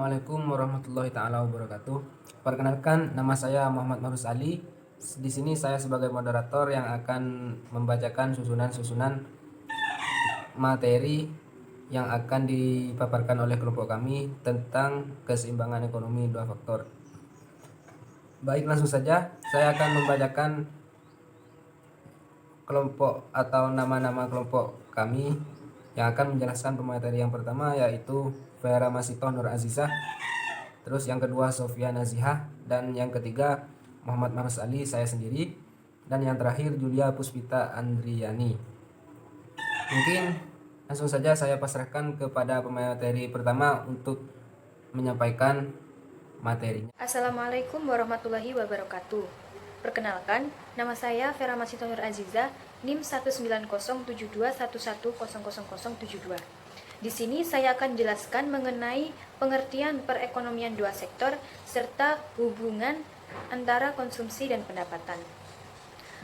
Assalamualaikum warahmatullahi taala wabarakatuh. Perkenalkan, nama saya Muhammad Marus Ali. Di sini saya sebagai moderator yang akan membacakan susunan-susunan materi yang akan dipaparkan oleh kelompok kami tentang keseimbangan ekonomi dua faktor. Baik, langsung saja saya akan membacakan kelompok atau nama-nama kelompok kami yang akan menjelaskan pemateri yang pertama, yaitu Vera Masitoh Nur Azizah, terus yang kedua Sofia Nazihah, dan yang ketiga Muhammad Marus Ali, saya sendiri, dan yang terakhir Julia Puspita Andriani. Mungkin langsung saja saya pasrahkan kepada pemateri pertama untuk menyampaikan materinya. Assalamualaikum warahmatullahi wabarakatuh. Perkenalkan, nama saya Vera Masitoh Nur Azizah, NIM 1907211000072. Di sini saya akan jelaskan mengenai pengertian perekonomian dua sektor serta hubungan antara konsumsi dan pendapatan.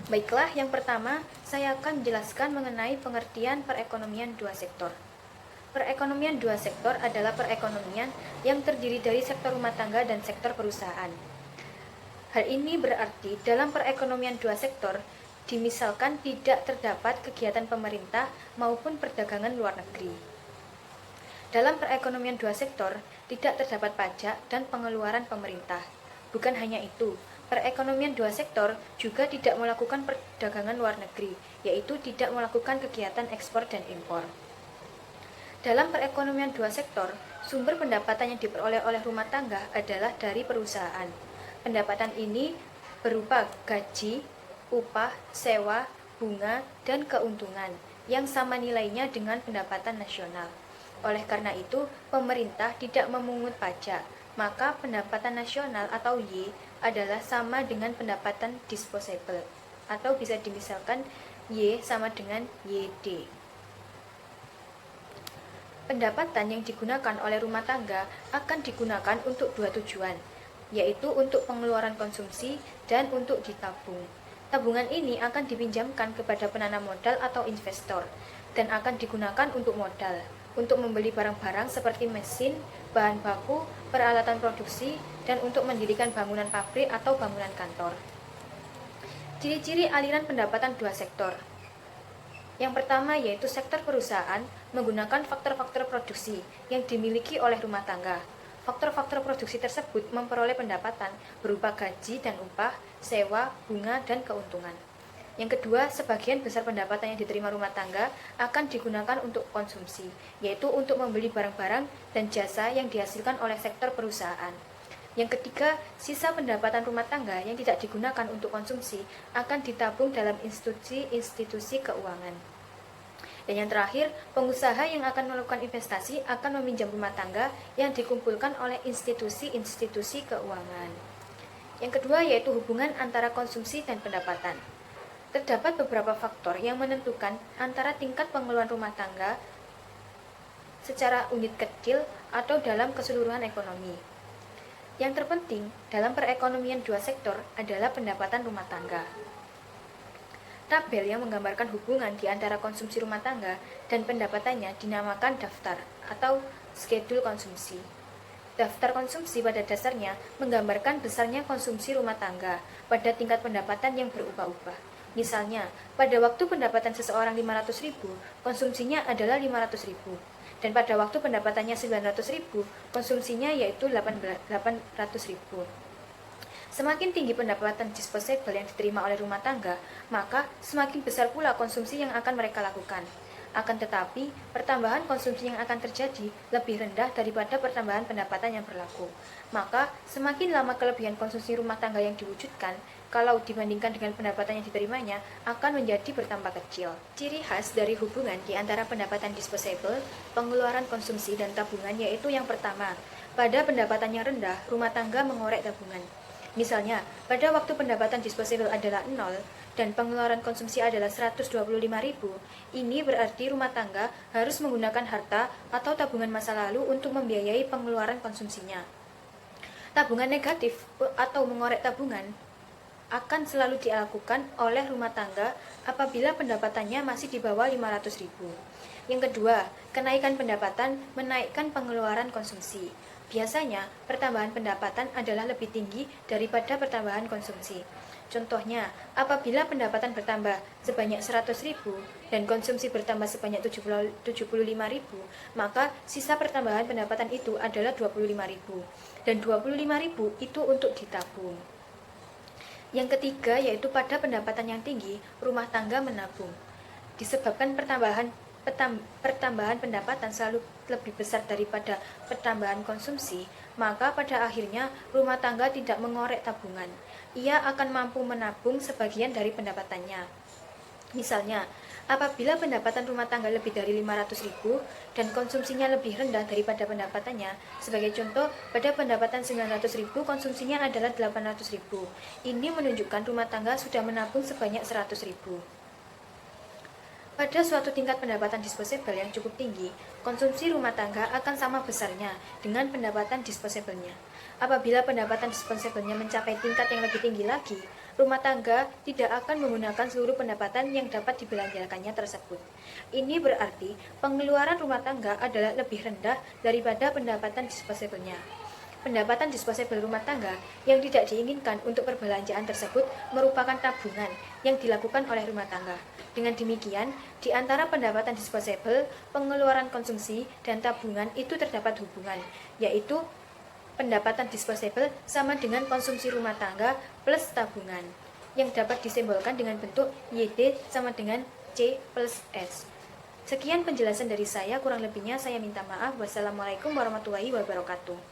Baiklah, yang pertama saya akan jelaskan mengenai pengertian perekonomian dua sektor. Perekonomian dua sektor adalah perekonomian yang terdiri dari sektor rumah tangga dan sektor perusahaan. Hal ini berarti dalam perekonomian dua sektor, dimisalkan tidak terdapat kegiatan pemerintah maupun perdagangan luar negeri. Dalam perekonomian dua sektor, tidak terdapat pajak dan pengeluaran pemerintah. Bukan hanya itu, perekonomian dua sektor juga tidak melakukan perdagangan luar negeri, yaitu tidak melakukan kegiatan ekspor dan impor. Dalam perekonomian dua sektor, sumber pendapatan yang diperoleh oleh rumah tangga adalah dari perusahaan. Pendapatan ini berupa gaji, upah, sewa, bunga, dan keuntungan yang sama nilainya dengan pendapatan nasional. Oleh karena itu, pemerintah tidak memungut pajak, maka pendapatan nasional atau Y adalah sama dengan pendapatan disposable, atau bisa dimisalkan Y sama dengan YD. Pendapatan yang digunakan oleh rumah tangga akan digunakan untuk dua tujuan, yaitu untuk pengeluaran konsumsi dan untuk ditabung. Tabungan ini akan dipinjamkan kepada penanam modal atau investor, dan akan digunakan untuk modal, untuk membeli barang-barang seperti mesin, bahan baku, peralatan produksi, dan untuk mendirikan bangunan pabrik atau bangunan kantor. Ciri-ciri aliran pendapatan dua sektor. Yang pertama yaitu sektor perusahaan menggunakan faktor-faktor produksi yang dimiliki oleh rumah tangga. Faktor-faktor produksi tersebut memperoleh pendapatan berupa gaji dan upah, sewa, bunga, dan keuntungan. Yang kedua, sebagian besar pendapatan yang diterima rumah tangga akan digunakan untuk konsumsi, yaitu untuk membeli barang-barang dan jasa yang dihasilkan oleh sektor perusahaan. Yang ketiga, sisa pendapatan rumah tangga yang tidak digunakan untuk konsumsi akan ditabung dalam institusi keuangan. Dan yang terakhir, pengusaha yang akan melakukan investasi akan meminjam rumah tangga yang dikumpulkan oleh institusi-institusi keuangan. Yang kedua yaitu hubungan antara konsumsi dan pendapatan. Terdapat beberapa faktor yang menentukan antara tingkat pengeluaran rumah tangga secara unit kecil atau dalam keseluruhan ekonomi. Yang terpenting dalam perekonomian dua sektor adalah pendapatan rumah tangga. Tabel yang menggambarkan hubungan di antara konsumsi rumah tangga dan pendapatannya dinamakan daftar atau schedule konsumsi. Daftar konsumsi pada dasarnya menggambarkan besarnya konsumsi rumah tangga pada tingkat pendapatan yang berubah-ubah. Misalnya, pada waktu pendapatan seseorang 500.000, konsumsinya adalah 500.000. Dan pada waktu pendapatannya 900.000, konsumsinya yaitu 800.000. Semakin tinggi pendapatan disposable yang diterima oleh rumah tangga, maka semakin besar pula konsumsi yang akan mereka lakukan. Akan tetapi, pertambahan konsumsi yang akan terjadi lebih rendah daripada pertambahan pendapatan yang berlaku. Maka, semakin lama kelebihan konsumsi rumah tangga yang diwujudkan, kalau dibandingkan dengan pendapatan yang diterimanya, akan menjadi bertambah kecil. Ciri khas dari hubungan di antara pendapatan disposable, pengeluaran konsumsi, dan tabungan yaitu yang pertama, pada pendapatan yang rendah, rumah tangga mengorek tabungan. Misalnya, pada waktu pendapatan disposable adalah 0 dan pengeluaran konsumsi adalah 125.000, ini berarti rumah tangga harus menggunakan harta atau tabungan masa lalu untuk membiayai pengeluaran konsumsinya. Tabungan negatif atau mengorek tabungan akan selalu dilakukan oleh rumah tangga apabila pendapatannya masih di bawah 500.000. Yang kedua, kenaikan pendapatan menaikkan pengeluaran konsumsi. Biasanya, pertambahan pendapatan adalah lebih tinggi daripada pertambahan konsumsi. Contohnya, apabila pendapatan bertambah sebanyak 100.000 dan konsumsi bertambah sebanyak 75.000, maka sisa pertambahan pendapatan itu adalah 25.000 dan 25.000 itu untuk ditabung. Yang ketiga yaitu pada pendapatan yang tinggi, rumah tangga menabung. Disebabkan pertambahan pendapatan selalu lebih besar daripada pertambahan konsumsi, maka pada akhirnya rumah tangga tidak mengorek tabungan. Ia akan mampu menabung sebagian dari pendapatannya. Misalnya, apabila pendapatan rumah tangga lebih dari 500.000 dan konsumsinya lebih rendah daripada pendapatannya, sebagai contoh, pada pendapatan 900.000 konsumsinya adalah 800.000. Ini menunjukkan rumah tangga sudah menabung sebanyak 100.000. Pada suatu tingkat pendapatan disposable yang cukup tinggi, konsumsi rumah tangga akan sama besarnya dengan pendapatan disposablenya. Apabila pendapatan disposablenya mencapai tingkat yang lebih tinggi lagi, rumah tangga tidak akan menggunakan seluruh pendapatan yang dapat dibelanjakannya tersebut. Ini berarti pengeluaran rumah tangga adalah lebih rendah daripada pendapatan disposablenya. Pendapatan disposable rumah tangga yang tidak diinginkan untuk perbelanjaan tersebut merupakan tabungan yang dilakukan oleh rumah tangga. Dengan demikian, di antara pendapatan disposable, pengeluaran konsumsi, dan tabungan itu terdapat hubungan, yaitu pendapatan disposable sama dengan konsumsi rumah tangga plus tabungan, yang dapat disimbolkan dengan bentuk YD sama dengan C plus S. Sekian penjelasan dari saya, kurang lebihnya saya minta maaf. Wassalamualaikum warahmatullahi wabarakatuh.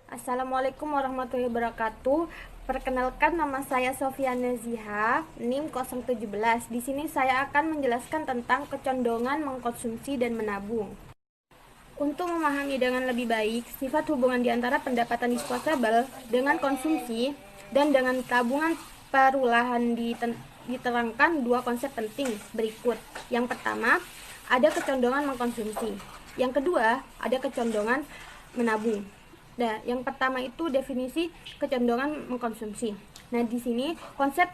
Assalamualaikum warahmatullahi wabarakatuh. Perkenalkan, nama saya Sofia Naziha, NIM 017. Di sini saya akan menjelaskan tentang kecondongan mengkonsumsi dan menabung. Untuk memahami dengan lebih baik sifat hubungan di antara pendapatan disposable dengan konsumsi dan dengan tabungan perulahan diterangkan dua konsep penting berikut. Yang pertama, ada kecondongan mengkonsumsi. Yang kedua, ada kecondongan menabung. Nah, yang pertama itu definisi kecondongan mengkonsumsi. Nah, di sini konsep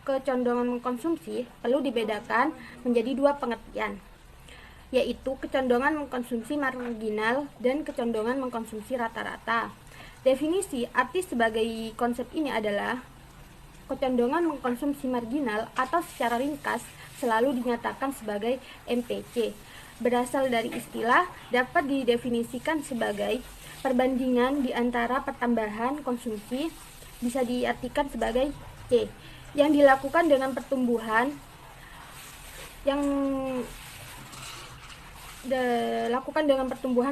kecondongan mengkonsumsi perlu dibedakan menjadi dua pengertian, yaitu kecondongan mengkonsumsi marginal dan kecondongan mengkonsumsi rata-rata. Definisi arti sebagai konsep ini adalah kecondongan mengkonsumsi marginal atau secara ringkas selalu dinyatakan sebagai MPC. Berasal dari istilah dapat didefinisikan sebagai perbandingan di antara pertambahan konsumsi, bisa diartikan sebagai C, yang dilakukan dengan pertumbuhan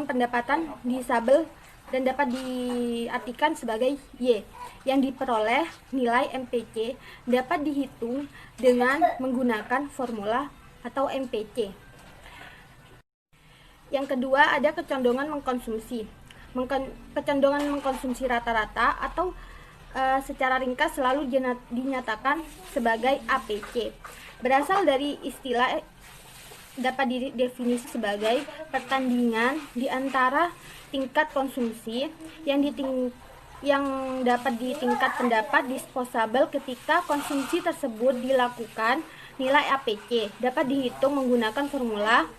pendapatan disabel, dan dapat diartikan sebagai Y, yang diperoleh nilai MPC dapat dihitung dengan menggunakan formula atau MPC. Yang kedua, ada kecondongan mengkonsumsi. Kecondongan mengkonsumsi rata-rata atau secara ringkas selalu dinyatakan sebagai APC. Berasal dari istilah dapat didefinisi sebagai pertandingan di antara tingkat konsumsi yang dapat di tingkat pendapat disposable ketika konsumsi tersebut dilakukan. Nilai APC dapat dihitung menggunakan formula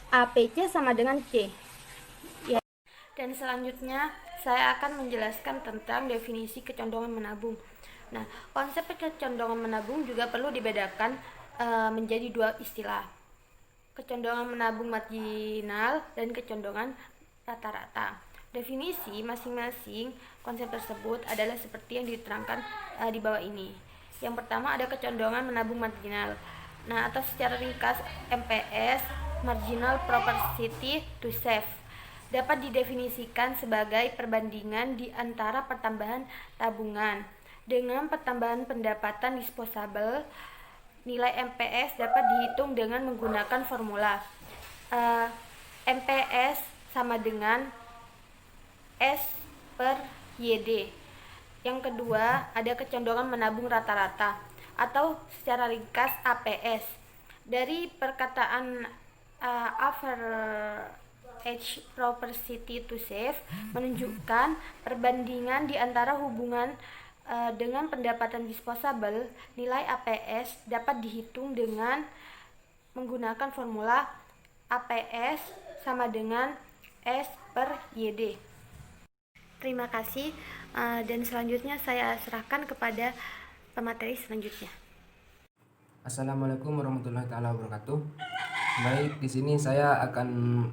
APC sama dengan C. Dan selanjutnya saya akan menjelaskan tentang definisi kecondongan menabung. Nah, konsep kecondongan menabung juga perlu dibedakan menjadi dua istilah, kecondongan menabung marginal dan kecondongan rata-rata. Definisi masing-masing konsep tersebut adalah seperti yang diterangkan di bawah ini. Yang pertama, ada kecondongan menabung marginal. Nah, atau secara ringkas MPS, marginal propensity to save, dapat didefinisikan sebagai perbandingan di antara pertambahan tabungan dengan pertambahan pendapatan disposable. Nilai MPS dapat dihitung dengan menggunakan formula MPS sama dengan S per YD. Yang kedua, ada kecondongan menabung rata-rata atau secara ringkas APS. Dari perkataan average propensity to save menunjukkan perbandingan di antara hubungan dengan pendapatan disposable. Nilai APS dapat dihitung dengan menggunakan formula APS sama dengan S per YD. Terima kasih, dan selanjutnya saya serahkan kepada pemateri selanjutnya. Assalamualaikum warahmatullahi taala wabarakatuh. Baik, di sini saya akan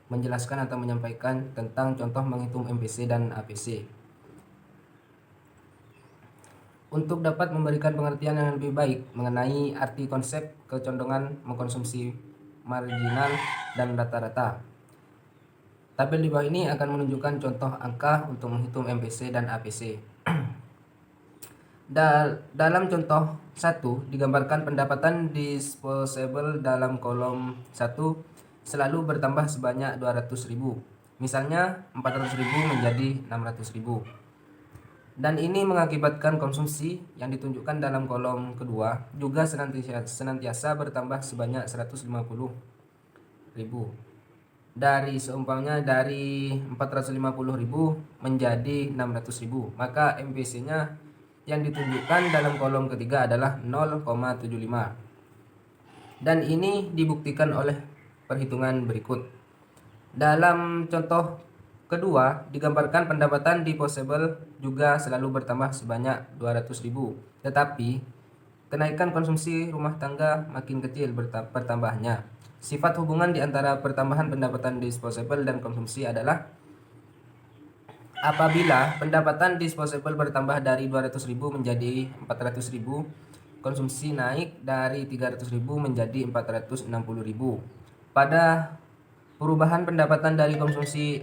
menjelaskan atau menyampaikan tentang contoh menghitung MPC dan APC. Untuk dapat memberikan pengertian yang lebih baik mengenai arti konsep kecondongan mengkonsumsi marginal dan rata-rata, tabel di bawah ini akan menunjukkan contoh angka untuk menghitung MPC dan APC. Dalam contoh 1 digambarkan pendapatan disposable dalam kolom 1 selalu bertambah sebanyak 200.000. Misalnya 400.000 menjadi 600.000. Dan ini mengakibatkan konsumsi yang ditunjukkan dalam kolom kedua juga senantiasa bertambah sebanyak 150.000. Seumpamanya dari 450.000 menjadi 600.000, maka MPC-nya yang ditunjukkan dalam kolom ketiga adalah 0,75. Dan ini dibuktikan oleh perhitungan berikut. Dalam contoh kedua digambarkan pendapatan disposable juga selalu bertambah sebanyak 200.000, tetapi kenaikan konsumsi rumah tangga makin kecil pertambahannya. Sifat hubungan di antara pertambahan pendapatan disposable dan konsumsi adalah apabila pendapatan disposable bertambah dari 200.000 menjadi 400.000, konsumsi naik dari 300.000 menjadi 460.000. Pada perubahan pendapatan dari konsumsi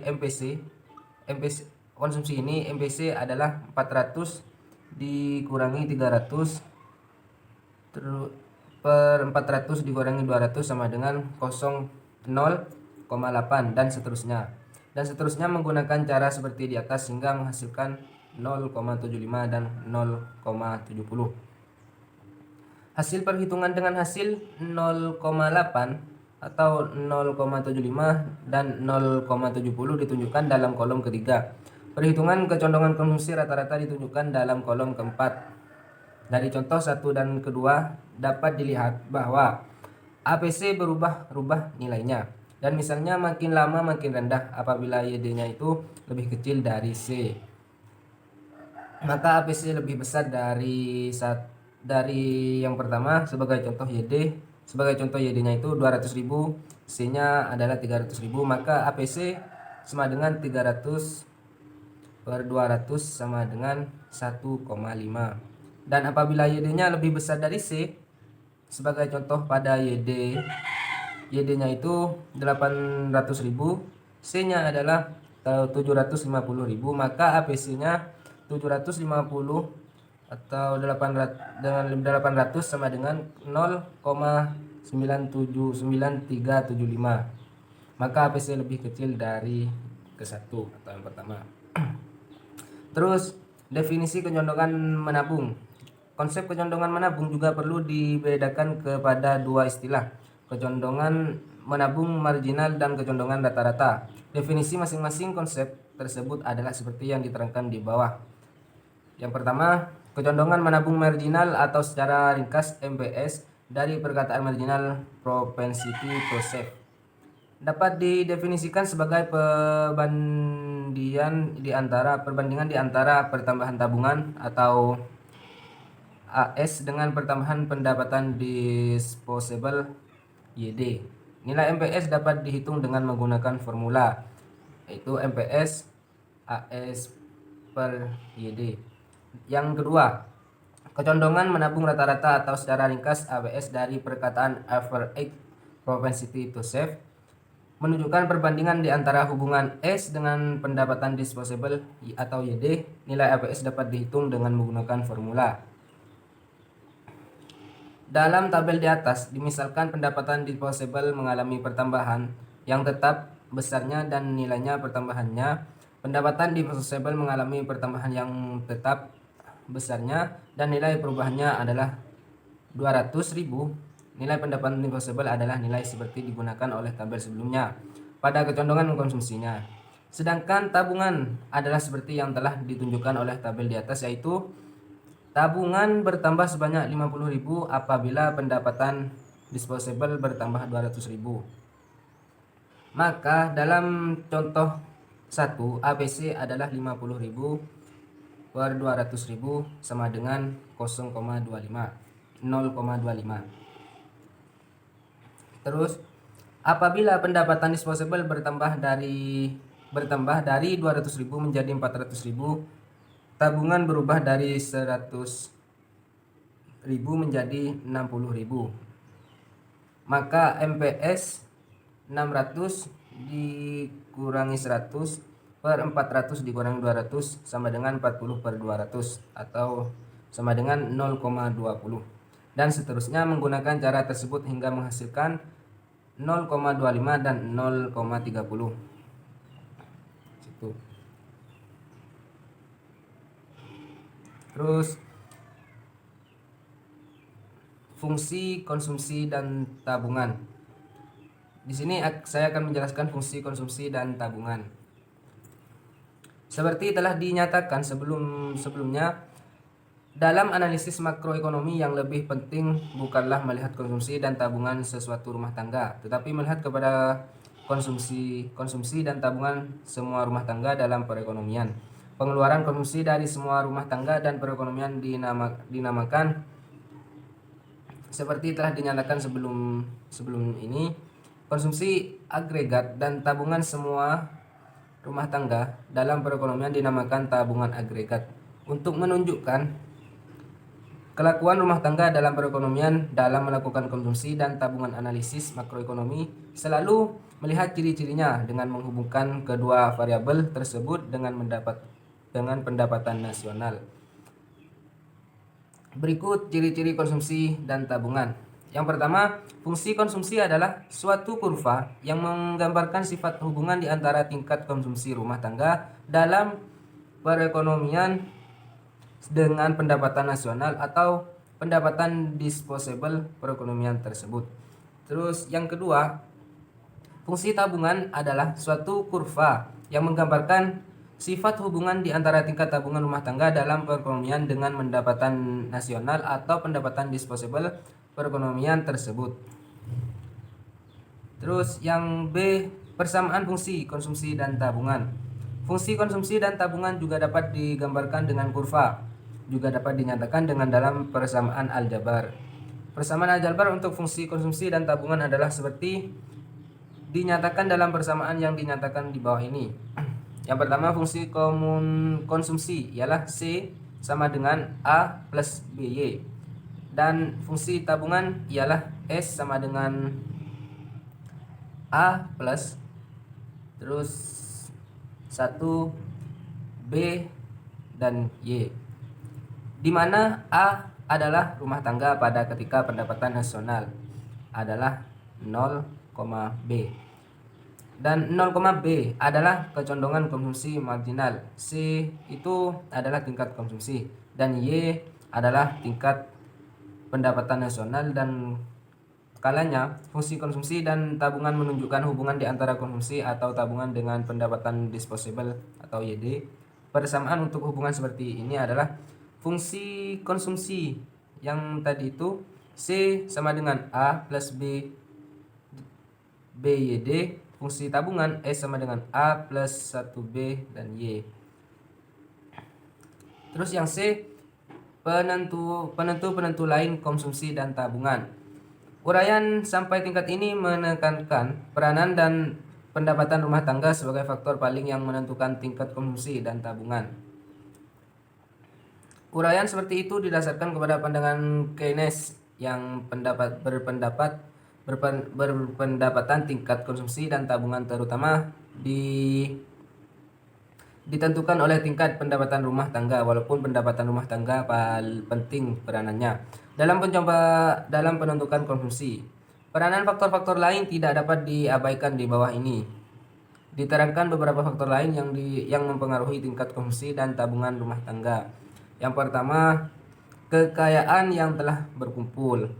konsumsi ini MPC adalah 400 dikurangi 300 per 400 dikurangi 200 sama dengan 0,8 dan seterusnya. Dan seterusnya menggunakan cara seperti di atas sehingga menghasilkan 0,75 dan 0,70. Hasil perhitungan dengan hasil 0,8 atau 0,75 dan 0,70 ditunjukkan dalam kolom ketiga. Perhitungan kecondongan konsumsi rata-rata ditunjukkan dalam kolom keempat. Dari contoh 1 dan kedua dapat dilihat bahwa APC berubah-ubah nilainya. Dan misalnya makin lama makin rendah apabila YD-nya itu lebih kecil dari C. Maka APC lebih besar dari yang pertama. Sebagai contoh YD-nya itu 200.000, C-nya adalah 300.000, maka APC sama dengan 300 per 200 sama dengan 1,5. Dan apabila YD-nya lebih besar dari C, sebagai contoh pada YD-nya itu 800.000, C-nya adalah 750.000, maka APC-nya 750 atau 800 sama dengan 0,9375. Maka APC lebih kecil dari ke-1 atau yang pertama. Terus definisi kecondongan menabung. Konsep kecondongan menabung juga perlu dibedakan kepada dua istilah, kecondongan menabung marginal dan kecondongan rata-rata. Definisi masing-masing konsep tersebut adalah seperti yang diterangkan di bawah. Yang pertama, kecondongan menabung marginal atau secara ringkas MPS dari perkataan marginal propensity to save dapat didefinisikan sebagai perbandingan di antara pertambahan tabungan atau AS dengan pertambahan pendapatan disposable YD. Nilai MPS dapat dihitung dengan menggunakan formula, yaitu MPS AS per YD. Yang kedua, kecondongan menabung rata-rata atau secara ringkas ABS dari perkataan average propensity to save menunjukkan perbandingan di antara hubungan S dengan pendapatan disposable atau YD. Nilai ABS dapat dihitung dengan menggunakan formula. Dalam tabel di atas, dimisalkan pendapatan disposable mengalami pertambahan yang tetap besarnya dan nilainya pertambahannya. Pendapatan disposable mengalami pertambahan yang tetap besarnya dan nilai perubahannya adalah 200.000. Nilai pendapatan disposable adalah nilai seperti digunakan oleh tabel sebelumnya pada kecondongan mengkonsumsinya. Sedangkan tabungan adalah seperti yang telah ditunjukkan oleh tabel di atas, yaitu tabungan bertambah sebanyak 50.000 apabila pendapatan disposable bertambah 200.000. Maka dalam contoh 1 APC adalah 50.000 per 200.000 sama dengan 0,25. Terus apabila pendapatan disposable bertambah dari 200.000 menjadi 400.000, tabungan berubah dari 100.000 menjadi 60.000. Maka MPS 600 dikurangi 100 per 400 dikurangi 200 sama dengan 40 per 200 atau sama dengan 0,20. Dan seterusnya menggunakan cara tersebut hingga menghasilkan 0,25 dan 0,30. Situ. Terus fungsi konsumsi dan tabungan. Di sini saya akan menjelaskan fungsi konsumsi dan tabungan. Seperti telah dinyatakan sebelumnya, dalam analisis makroekonomi yang lebih penting bukanlah melihat konsumsi dan tabungan sesuatu rumah tangga, tetapi melihat kepada konsumsi dan tabungan semua rumah tangga dalam perekonomian. Pengeluaran konsumsi dari semua rumah tangga dan perekonomian dinamakan seperti telah dinyatakan sebelum ini, konsumsi agregat dan tabungan semua rumah tangga dalam perekonomian dinamakan tabungan agregat. Untuk menunjukkan kelakuan rumah tangga dalam perekonomian dalam melakukan konsumsi dan tabungan, analisis makroekonomi selalu melihat ciri-cirinya dengan menghubungkan kedua variabel tersebut dengan pendapatan nasional. Berikut ciri-ciri konsumsi dan tabungan. Yang pertama, fungsi konsumsi adalah suatu kurva yang menggambarkan sifat hubungan di antara tingkat konsumsi rumah tangga dalam perekonomian dengan pendapatan nasional atau pendapatan disposable perekonomian tersebut. Terus yang kedua, fungsi tabungan adalah suatu kurva yang menggambarkan sifat hubungan di antara tingkat tabungan rumah tangga dalam perekonomian dengan pendapatan nasional atau pendapatan disposable perekonomian tersebut. Terus yang B, persamaan fungsi konsumsi dan tabungan. Fungsi konsumsi dan tabungan juga dapat digambarkan dengan kurva, juga dapat dinyatakan dengan dalam persamaan aljabar. Persamaan aljabar untuk fungsi konsumsi dan tabungan adalah seperti dinyatakan dalam persamaan yang dinyatakan di bawah ini. Yang pertama, fungsi konsumsi ialah C sama dengan A plus BY. Dan fungsi tabungan ialah S sama dengan A plus terus 1 B dan Y, di mana A adalah rumah tangga pada ketika pendapatan nasional adalah 0, B, dan 0, B adalah kecondongan konsumsi marginal. C itu adalah tingkat konsumsi dan Y adalah tingkat pendapatan nasional. Dan kalanya fungsi konsumsi dan tabungan menunjukkan hubungan di antara konsumsi atau tabungan dengan pendapatan disposable atau YD. Persamaan untuk hubungan seperti ini adalah fungsi konsumsi yang tadi itu C sama dengan A plus B BYD, fungsi tabungan S sama dengan A plus 1B dan Y. Terus yang C, penentu lain konsumsi dan tabungan. Uraian sampai tingkat ini menekankan peranan dan pendapatan rumah tangga sebagai faktor paling yang menentukan tingkat konsumsi dan tabungan. Uraian seperti itu didasarkan kepada pandangan Keynes yang berpendapatan tingkat konsumsi dan tabungan terutama ditentukan oleh tingkat pendapatan rumah tangga, walaupun pendapatan rumah tangga penting peranannya dalam penentukan konsumsi. Peranan faktor-faktor lain tidak dapat diabaikan di bawah ini. Diterangkan beberapa faktor lain yang mempengaruhi tingkat konsumsi dan tabungan rumah tangga. Yang pertama, kekayaan yang telah berkumpul,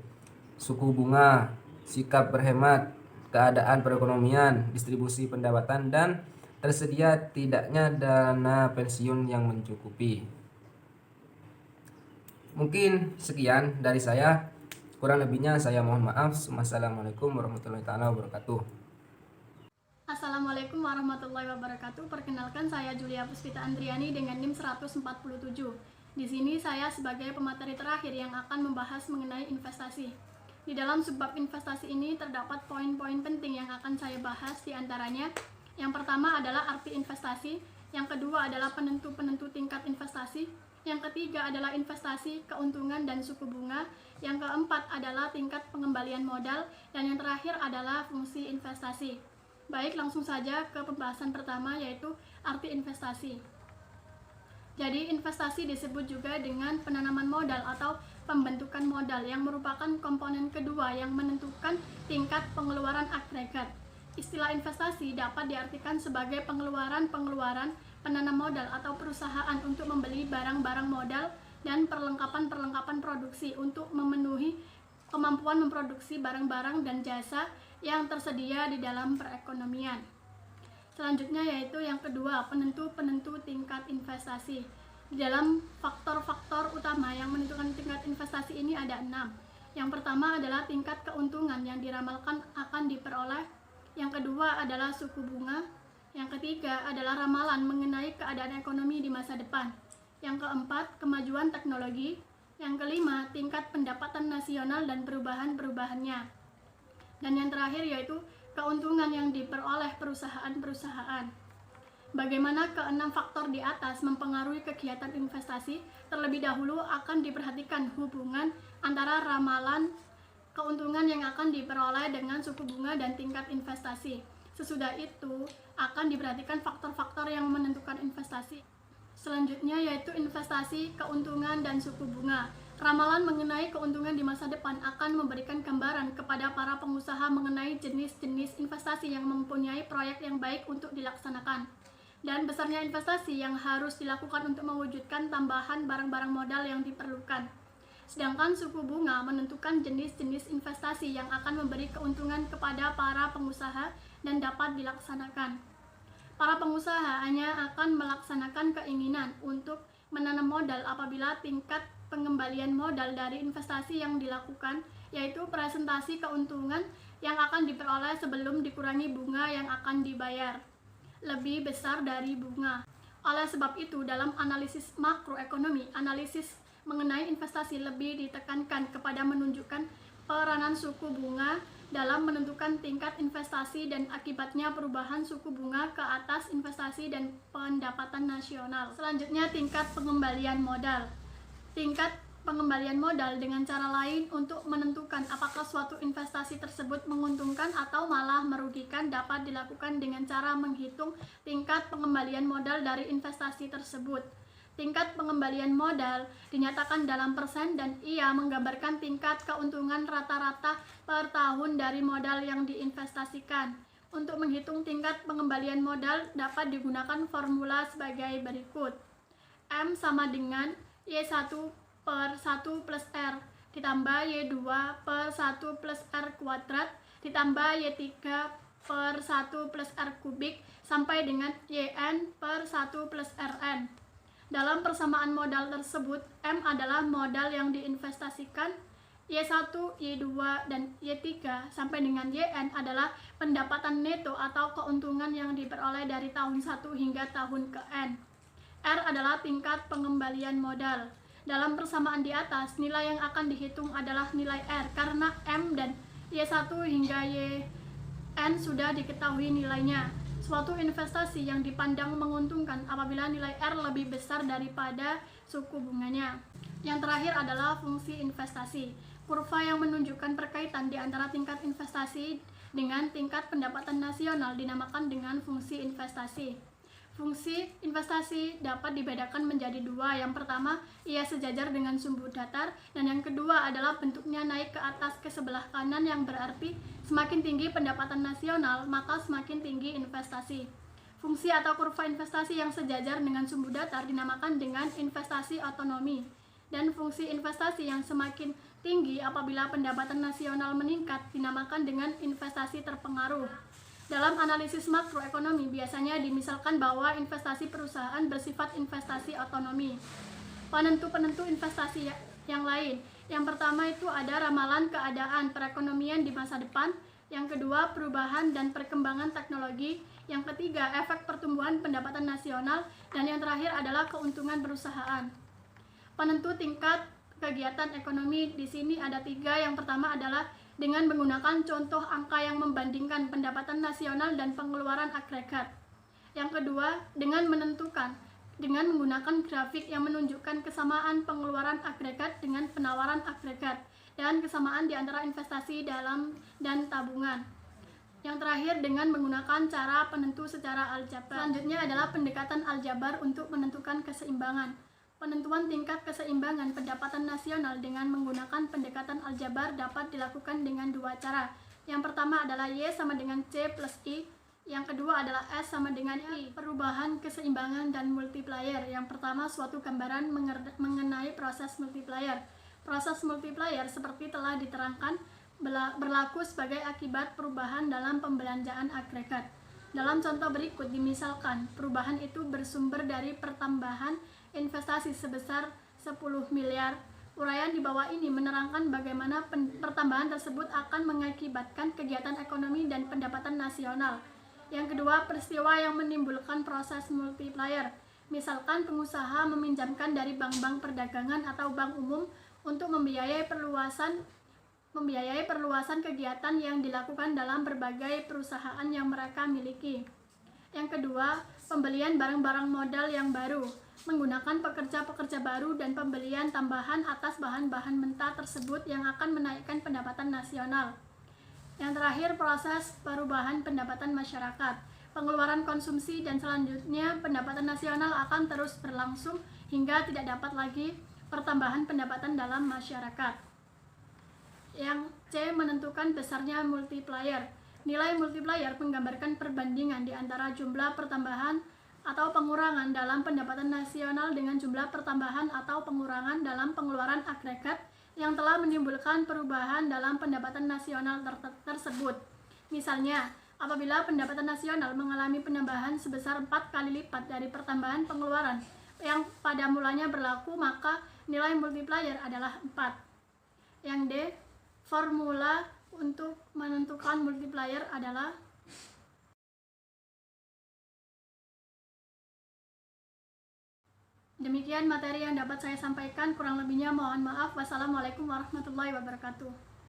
suku bunga, sikap berhemat, keadaan perekonomian, distribusi pendapatan, dan tersedia tidaknya dana pensiun yang mencukupi. Mungkin sekian dari saya. Kurang lebihnya saya mohon maaf. Wassalamualaikum warahmatullahi wabarakatuh. Assalamualaikum warahmatullahi wabarakatuh. Perkenalkan, saya Julia Puspita Andriani dengan NIM 147. Di sini saya sebagai pemateri terakhir yang akan membahas mengenai investasi. Di dalam subbab investasi ini terdapat poin-poin penting yang akan saya bahas, di antaranya yang pertama adalah arti investasi, yang kedua adalah penentu-penentu tingkat investasi, yang ketiga adalah investasi, keuntungan, dan suku bunga, yang keempat adalah tingkat pengembalian modal, dan yang terakhir adalah fungsi investasi. Baik, langsung saja ke pembahasan pertama, yaitu arti investasi. Jadi, investasi disebut juga dengan penanaman modal atau pembentukan modal, yang merupakan komponen kedua yang menentukan tingkat pengeluaran agregat. Istilah investasi dapat diartikan sebagai pengeluaran penanam modal atau perusahaan untuk membeli barang-barang modal dan perlengkapan-perlengkapan produksi untuk memenuhi kemampuan memproduksi barang-barang dan jasa yang tersedia di dalam perekonomian. Selanjutnya yaitu yang kedua, penentu-penentu tingkat investasi. Di dalam faktor-faktor utama yang menentukan tingkat investasi ini ada 6. Yang pertama adalah tingkat keuntungan yang diramalkan akan diperoleh. Yang kedua adalah suku bunga. Yang ketiga adalah ramalan mengenai keadaan ekonomi di masa depan. Yang keempat, kemajuan teknologi. Yang kelima, tingkat pendapatan nasional dan perubahan-perubahannya. Dan yang terakhir yaitu keuntungan yang diperoleh perusahaan-perusahaan. Bagaimana keenam faktor di atas mempengaruhi kegiatan investasi? Terlebih dahulu akan diperhatikan hubungan antara ramalan keuntungan yang akan diperoleh dengan suku bunga dan tingkat investasi. Sesudah itu akan diperhatikan faktor-faktor yang menentukan investasi. Selanjutnya yaitu investasi, keuntungan, dan suku bunga. Ramalan mengenai keuntungan di masa depan akan memberikan gambaran kepada para pengusaha mengenai jenis-jenis investasi yang mempunyai proyek yang baik untuk dilaksanakan, dan besarnya investasi yang harus dilakukan untuk mewujudkan tambahan barang-barang modal yang diperlukan. Sedangkan suku bunga menentukan jenis-jenis investasi yang akan memberi keuntungan kepada para pengusaha dan dapat dilaksanakan. Para pengusaha hanya akan melaksanakan keinginan untuk menanam modal apabila tingkat pengembalian modal dari investasi yang dilakukan, yaitu presentasi keuntungan yang akan diperoleh sebelum dikurangi bunga yang akan dibayar, lebih besar dari bunga. Oleh sebab itu, dalam analisis makroekonomi, analisis mengenai investasi lebih ditekankan kepada menunjukkan peranan suku bunga dalam menentukan tingkat investasi dan akibatnya perubahan suku bunga ke atas investasi dan pendapatan nasional. Selanjutnya, tingkat pengembalian modal. Tingkat pengembalian modal dengan cara lain untuk menentukan apakah suatu investasi tersebut menguntungkan atau malah merugikan dapat dilakukan dengan cara menghitung tingkat pengembalian modal dari investasi tersebut. Tingkat pengembalian modal dinyatakan dalam persen dan ia menggambarkan tingkat keuntungan rata-rata per tahun dari modal yang diinvestasikan. Untuk menghitung tingkat pengembalian modal dapat digunakan formula sebagai berikut. M sama dengan Y1 per 1 plus R ditambah Y2 per 1 plus R kuadrat ditambah Y3 per 1 plus R kubik sampai dengan YN per 1 plus RN. Dalam persamaan modal tersebut, M adalah modal yang diinvestasikan, Y1, Y2, dan Y3 sampai dengan YN adalah pendapatan neto atau keuntungan yang diperoleh dari tahun 1 hingga tahun ke N. R adalah tingkat pengembalian modal. Dalam persamaan di atas, nilai yang akan dihitung adalah nilai R karena M dan Y1 hingga YN sudah diketahui nilainya. Suatu investasi yang dipandang menguntungkan apabila nilai R lebih besar daripada suku bunganya. Yang terakhir adalah fungsi investasi. Kurva yang menunjukkan perkaitan di antara tingkat investasi dengan tingkat pendapatan nasional dinamakan dengan fungsi investasi. Fungsi investasi dapat dibedakan menjadi dua. Yang pertama, ia sejajar dengan sumbu datar, dan yang kedua adalah bentuknya naik ke atas ke sebelah kanan, yang berarti semakin tinggi pendapatan nasional, maka semakin tinggi investasi. Fungsi atau kurva investasi yang sejajar dengan sumbu datar dinamakan dengan investasi otonomi, dan fungsi investasi yang semakin tinggi apabila pendapatan nasional meningkat dinamakan dengan investasi terpengaruh. Dalam analisis makroekonomi biasanya dimisalkan bahwa investasi perusahaan bersifat investasi otonomi. Penentu-penentu investasi yang lain. Yang pertama itu ada ramalan keadaan perekonomian di masa depan. Yang kedua, perubahan dan perkembangan teknologi. Yang ketiga, efek pertumbuhan pendapatan nasional. Dan yang terakhir adalah keuntungan perusahaan. Penentu tingkat kegiatan ekonomi di sini ada 3. Yang pertama adalah dengan menggunakan contoh angka yang membandingkan pendapatan nasional dan pengeluaran agregat. Yang kedua, dengan menggunakan grafik yang menunjukkan kesamaan pengeluaran agregat dengan penawaran agregat dan kesamaan di antara investasi dalam dan tabungan. Yang terakhir, dengan menggunakan cara penentu secara aljabar. Selanjutnya adalah pendekatan aljabar untuk menentukan keseimbangan. Penentuan tingkat keseimbangan pendapatan nasional dengan menggunakan pendekatan aljabar dapat dilakukan dengan 2 cara. Yang pertama adalah Y sama dengan C plus I. Yang kedua adalah S sama dengan I. Perubahan keseimbangan dan multiplier. Yang pertama, suatu gambaran mengenai proses multiplier. Proses multiplier seperti telah diterangkan berlaku sebagai akibat perubahan dalam pembelanjaan agregat. Dalam contoh berikut dimisalkan, perubahan itu bersumber dari pertambahan investasi sebesar 10 miliar. Uraian di bawah ini menerangkan bagaimana pertambahan tersebut akan mengakibatkan kegiatan ekonomi dan pendapatan nasional. Yang kedua, peristiwa yang menimbulkan proses multiplier. Misalkan pengusaha meminjamkan dari bank-bank perdagangan atau bank umum untuk membiayai perluasan kegiatan yang dilakukan dalam berbagai perusahaan yang mereka miliki. Yang kedua, pembelian barang-barang modal yang baru, menggunakan pekerja-pekerja baru dan pembelian tambahan atas bahan-bahan mentah tersebut yang akan menaikkan pendapatan nasional. Yang terakhir, proses perubahan pendapatan masyarakat, pengeluaran konsumsi, dan selanjutnya pendapatan nasional akan terus berlangsung hingga tidak dapat lagi pertambahan pendapatan dalam masyarakat. Yang C, menentukan besarnya multiplier. Nilai multiplier menggambarkan perbandingan di antara jumlah pertambahan atau pengurangan dalam pendapatan nasional dengan jumlah pertambahan atau pengurangan dalam pengeluaran agregat yang telah menimbulkan perubahan dalam pendapatan nasional tersebut. Misalnya, apabila pendapatan nasional mengalami penambahan sebesar 4 kali lipat dari pertambahan pengeluaran yang pada mulanya berlaku, maka nilai multiplier adalah 4. Yang D, formula untuk menentukan multiplier adalah demikian materi yang dapat saya sampaikan, kurang lebihnya mohon maaf. Wassalamualaikum warahmatullahi wabarakatuh.